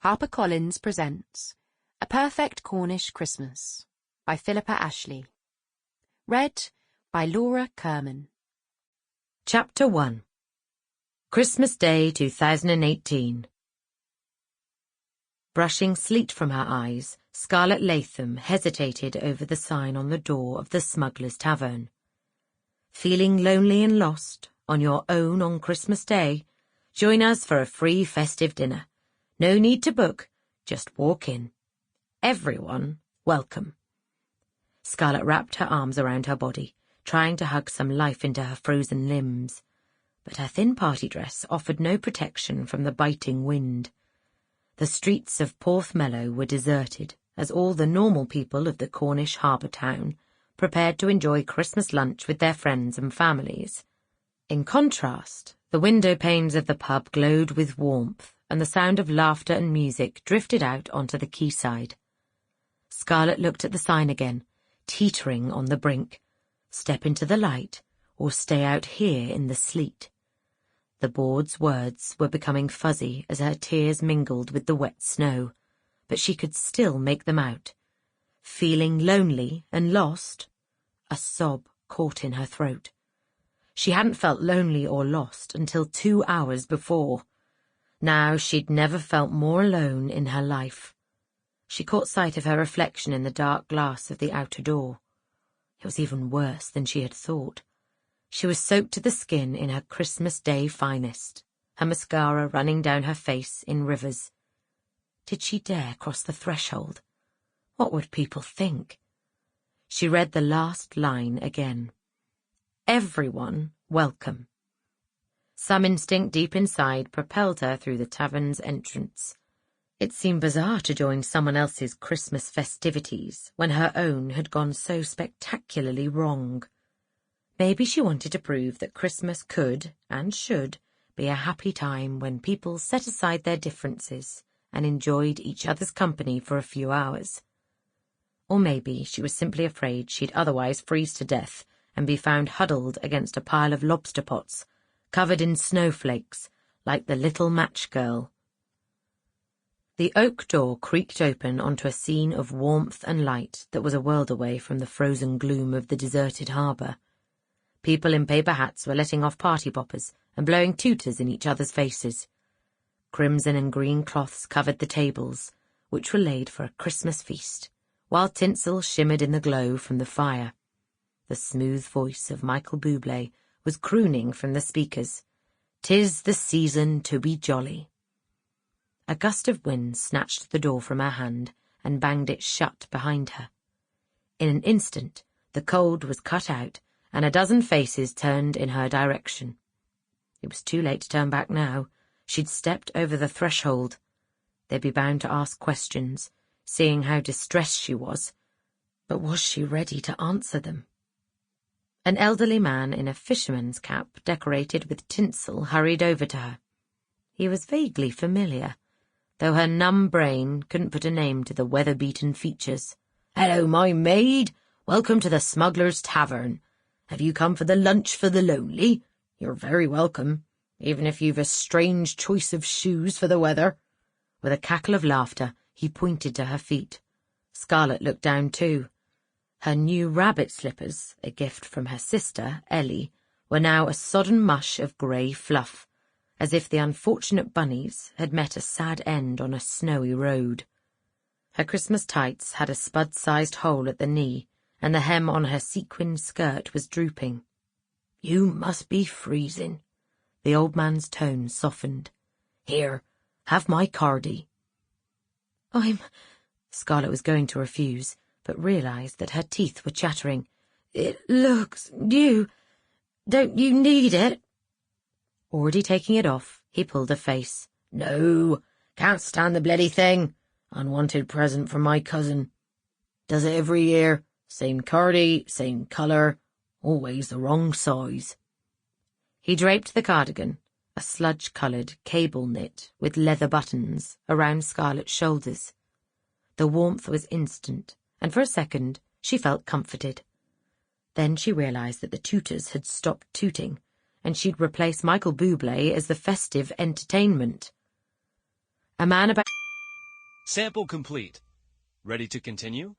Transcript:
HarperCollins presents A Perfect Cornish Christmas by Phillipa Ashley. Read by Laura Kirman. Chapter 1. Christmas Day 2018. Brushing sleet from her eyes, Scarlett Latham hesitated over the sign on the door of the Smuggler's Tavern. Feeling lonely and lost, on your own on Christmas Day? Join us for a free festive dinner. No need to book, just walk in. Everyone welcome. Scarlett wrapped her arms around her body, trying to hug some life into her frozen limbs. But her thin party dress offered no protection from the biting wind. The streets of Porthmellow were deserted, as all the normal people of the Cornish harbour town prepared to enjoy Christmas lunch with their friends and families. In contrast, the window panes of the pub glowed with warmth, and the sound of laughter and music drifted out onto the quayside. Scarlett looked at the sign again, teetering on the brink. Step into the light, or stay out here in the sleet. The board's words were becoming fuzzy as her tears mingled with the wet snow, but she could still make them out. Feeling lonely and lost? A sob caught in her throat. She hadn't felt lonely or lost until 2 hours before. Now she'd never felt more alone in her life. She caught sight of her reflection in the dark glass of the outer door. It was even worse than she had thought. She was soaked to the skin in her Christmas Day finest, her mascara running down her face in rivers. Did she dare cross the threshold? What would people think? She read the last line again. Everyone welcome. Some instinct deep inside propelled her through the tavern's entrance. It seemed bizarre to join someone else's Christmas festivities when her own had gone so spectacularly wrong. Maybe she wanted to prove that Christmas could, and should, be a happy time when people set aside their differences and enjoyed each other's company for a few hours. Or maybe she was simply afraid she'd otherwise freeze to death and be found huddled against a pile of lobster pots, covered in snowflakes, like the little match girl. The oak door creaked open onto a scene of warmth and light that was a world away from the frozen gloom of the deserted harbour. People in paper hats were letting off party poppers and blowing tooters in each other's faces. Crimson and green cloths covered the tables, which were laid for a Christmas feast, while tinsel shimmered in the glow from the fire. The smooth voice of Michael Bublé was crooning from the speakers. "'Tis the season to be jolly." A gust of wind snatched the door from her hand and banged it shut behind her. In an instant, the cold was cut out, and a dozen faces turned in her direction. It was too late to turn back now. She'd stepped over the threshold. They'd be bound to ask questions, seeing how distressed she was. But was she ready to answer them? An elderly man in a fisherman's cap decorated with tinsel hurried over to her. He was vaguely familiar, though her numb brain couldn't put a name to the weather-beaten features. "Hello, my maid. Welcome to the Smuggler's Tavern. Have you come for the lunch for the lonely? You're very welcome, even if you've a strange choice of shoes for the weather." With a cackle of laughter, he pointed to her feet. Scarlett looked down too. Her new rabbit slippers, a gift from her sister, Ellie, were now a sodden mush of grey fluff, as if the unfortunate bunnies had met a sad end on a snowy road. Her Christmas tights had a spud-sized hole at the knee, and the hem on her sequined skirt was drooping. "You must be freezing." The old man's tone softened. "Here, have my cardie." Scarlett was going to refuse, but realised that her teeth were chattering. "It looks new. Don't you need it?" Already taking it off, he pulled a face. "No, can't stand the bloody thing. Unwanted present from my cousin. Does it every year. Same cardie, same colour, always the wrong size." He draped the cardigan, a sludge-coloured cable knit with leather buttons, around Scarlett's shoulders. The warmth was instant, and for a second she felt comforted. Then she realised that the tooters had stopped tooting, and she'd replace Michael Bublé as the festive entertainment. A man about Sample complete. Ready to continue?